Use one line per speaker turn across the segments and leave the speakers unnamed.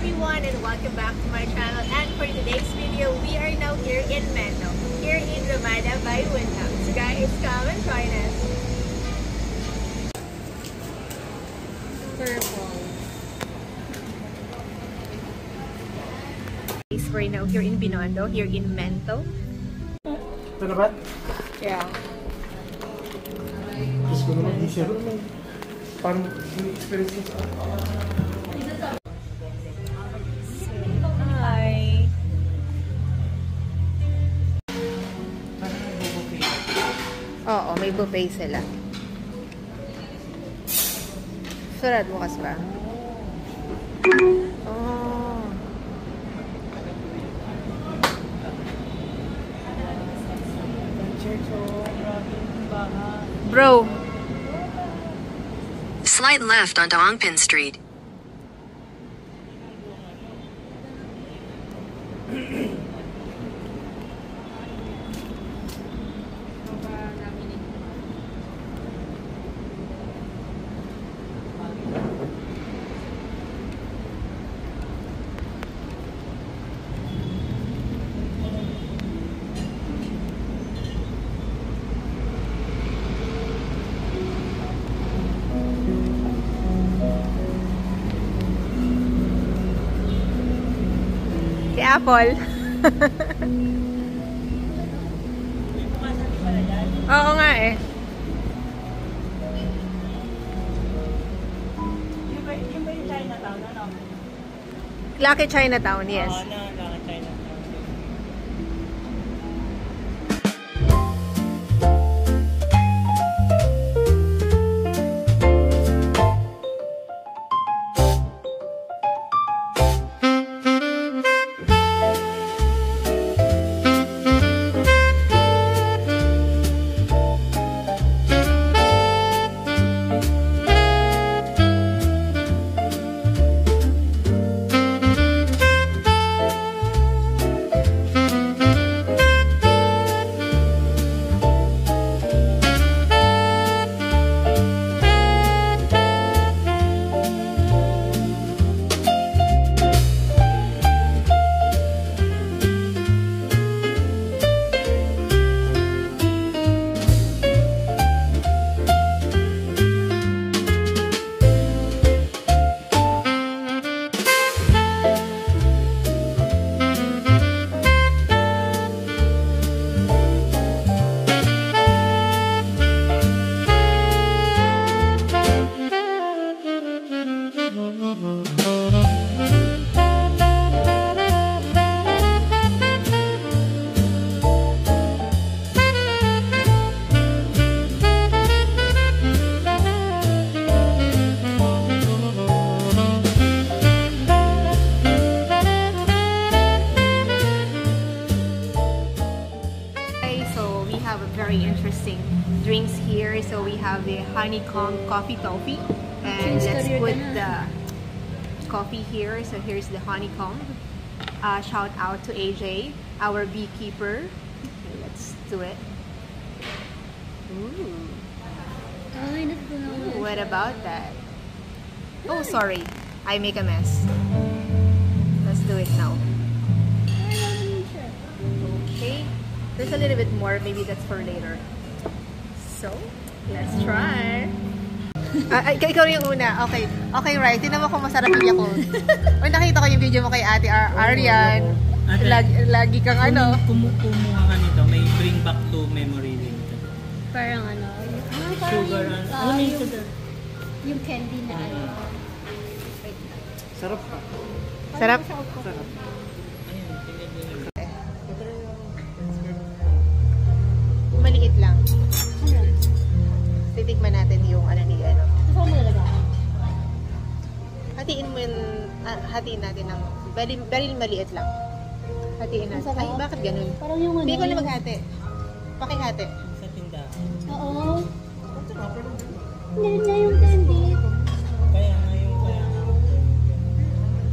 everyone and welcome back to my channel, and for today's video we are now here in Mendo, here in Ramada by Windham. So guys, come and join us. Purple. We're now here in Binondo, here in Mento.
Ito ba?
Yeah.
Gusto ko naman i-share naman. Parang experience mo sa
Hi! Oo, may buffet sila. Sarad bukas ba? Oh. Bro!
Slight left onto Ongpin Street.
Apple. Oo nga eh.
Yung ba yung Chinatown, ano?
Lucky Chinatown, yes.
Oo, Lucky Chinatown.
Very interesting drinks here. So we have the honeycomb coffee toffee, and let's put the coffee here. So here's the honeycomb. Shout out to AJ, our beekeeper. Okay, let's do it. Ooh. What about that? Oh, sorry, I make a mess. Let's do it now. Okay. There's a little bit more, maybe that's for later. So, let's try. Ikaw yung una. Okay. Okay, right. Tinan mo kung masarap yung Yakult. O, nakita ko yung video mo kay Ate Arian. Lagi kang ano.
Kumuha ka nito, may bring back to memory rin.
Parang ano.
Sugar. Ano yung sugar?
Yung candy na ano.
sarap pa.
Sarap?
Sarap.
Maliit lang. Titikman natin yung ano ni ano.
Gusto mo talaga?
Hatiin mo yung, hatiin natin ng, very maliit lang. Hatiin natin. Ay, bakit ganun?
Parang yung ano.
Hindi ko na maghati. Pakihati.
Sa tindahan.
Oo. Hindi na yung candy.
Kaya nga yung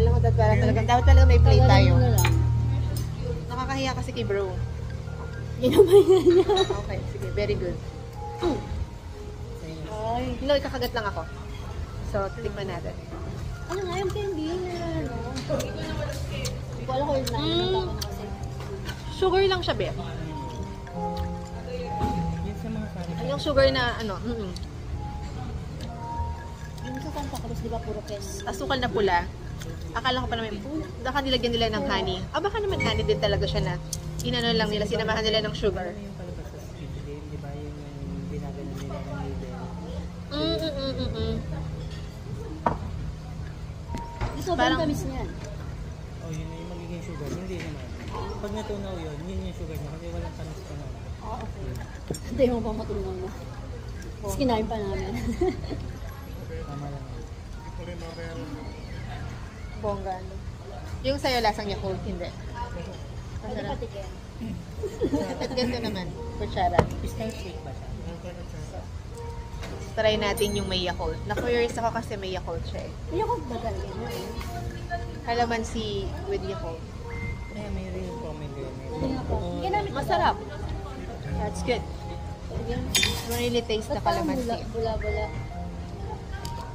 Alam mo, dapat talaga may plate tayo.
Tagalin mo na lang.
Nakakahiya kasi kay bro.
Ginamay na niya.
Okay, sige. Very good.
Ay.
No, ikakagat lang ako. So, tikman natin.
Ano nga yung candy? Ano? Wala ko yung nakikita ko na kasi.
Sugar lang siya, Beb.
Yun sa mga sari.
Yung sugar na ano,
Yung sa Santa Cruz, di ba puro kes?
asukal na pula. Akala ko pa naman, baka nilagyan nila ng honey. Baka naman honey din talaga siya na inano lang nila, sinamahan nila ng sugar.
Ano yung palabas sa Squid Game, di ba? Yung ginaganon nila ng label.
Di sobrang
Parang-
tamis niyan.
Oh, yun na yung magiging sugar. Hindi naman. Pag natunaw yun, yun yung sugar niya kasi walang tamis pa naman.
Ah, okay. Hindi mo pa matulungan na. Tapos kinain pa namin.
Tama lang.
Bongga. No? Yung sa'yo, lasang Yakult, hindi.
Pwede patikin.
At ganito naman, kutsara.
Style sweet ba siya?
Try natin yung may Yakult. Na-curious ako kasi may Yakult siya eh.
Hindi ako bagal yun.
Kalamansi with Yakult.
Eh, may real pomegranate.
Hindi ako. Ginamit ko
Masarap. That's good.
ba?
Don't really taste the
Ba't parang
kalamansi.
bula-bula?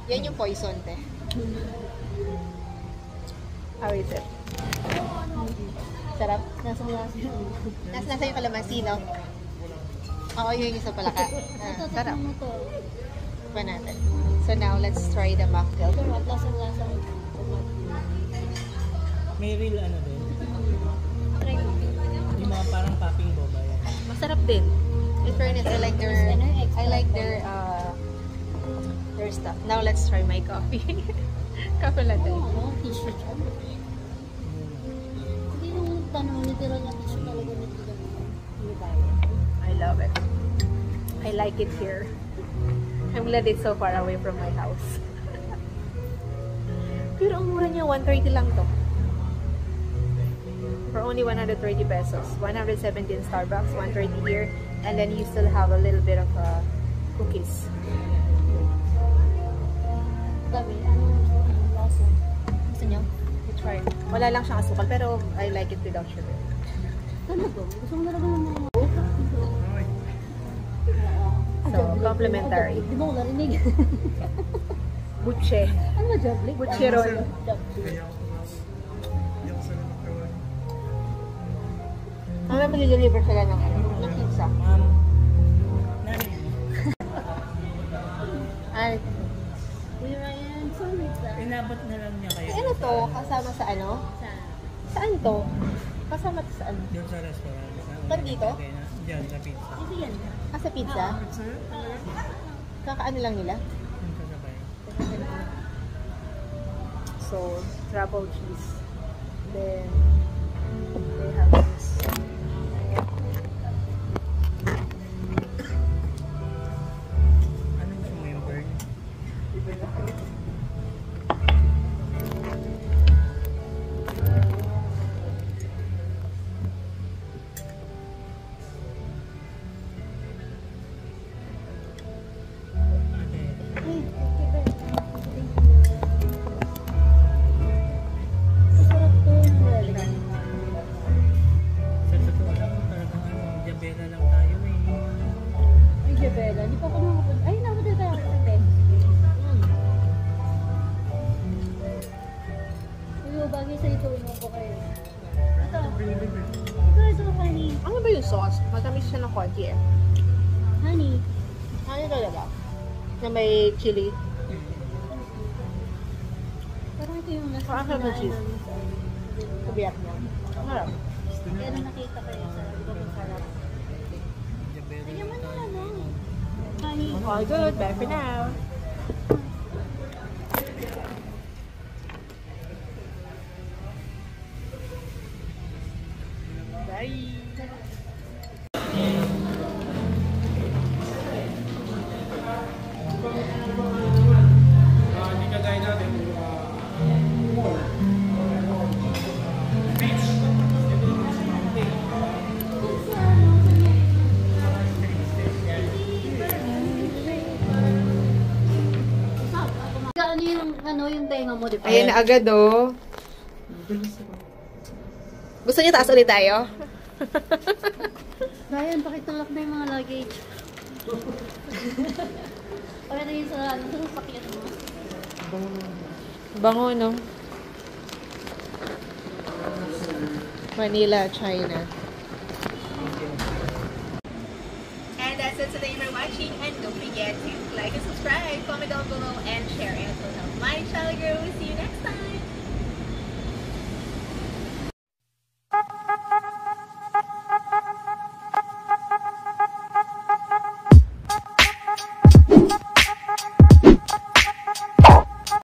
Yan yung poison, te. How is it? Sarap.
Nasang-lasa yun.
Nasa yung kalamansi, no? Oo, yun yung sa palaka.
Ito,
Sarap.
tikman mo to.
Pa natin. So now, let's try the mocktail.
Sarap, lasang-lasa.
May real ano din.
Try mo.
Yung mga parang popping boba yan.
Masarap din. In fairness, I like their stuff. Now let's try my coffee. Kape latte.
Oo, tissue siya. Hindi yung tanong, literal na tissue talaga nito. Hindi ba?
I love it. I like it here. I'm glad it's so far away from my house. Pero ang mura niya, 130 lang to. For only 130 pesos. 170 in Starbucks, 130 here. And then you still have a little bit of cookies.
Dami, anong lasa? Gusto niyo?
You try. Wala lang siyang asukal, pero I like it without sugar.
Ano ba? Gusto mo talaga ng mga
So, complimentary.
Di ba ko narinig?
Butche.
Ano ba jablik?
Butcheron. Ano naman deliver sila ng pizza?
Namin.
Ay,
Uy, Ryan, sorry sa...
Inabot na lang niya kayo.
ano to? Kasama sa ano? Saan to? Kasama to saan?
Doon sa restaurant.
Saan dito?
Diyan, sa pizza.
Ito yan.
Sa pizza? Kakaano lang nila?
Yung kasabay.
So, truffle cheese. Then, they have this.
Ano gusto mo yung burn?
Uy, okay ba? Thank you. Masarap to. Nilalagyan.
Sa totoo lang, talagang diabela lang tayo eh.
Ay, Jabela. Hindi pa ako nakapunta. Ay, nakapunta tayo sa Ben. Uy, bagay sa ito. Iwan ko kayo. Ito. Ito, honey.
Ano ba yung sauce? Matamis siya ng konti eh.
Honey.
Ano talaga? Na may chili.
Parang ito yung nasa
Parang sa
kinain
cheese.
namin sa
Kabiyak niya. Marap.
Kaya nung nakita ko yun sa iba kong sarap.
Diabela
Lagyan mo
lang
na
tayo.
ano. Honey.
All good. Bye for now. Bye.
Hindi ka gaya natin.
Ano yung tenga mo, di ba?
Ayan na agad oh. Gusto niyo taas ulit tayo?
Ryan, pakitulak na yung mga luggage. Pakita yun sa sasakyan mo.
Bango no? Manila, China. And that's it today for watching. And don't forget to like and subscribe, comment down below, and share. And to help my channel grow. See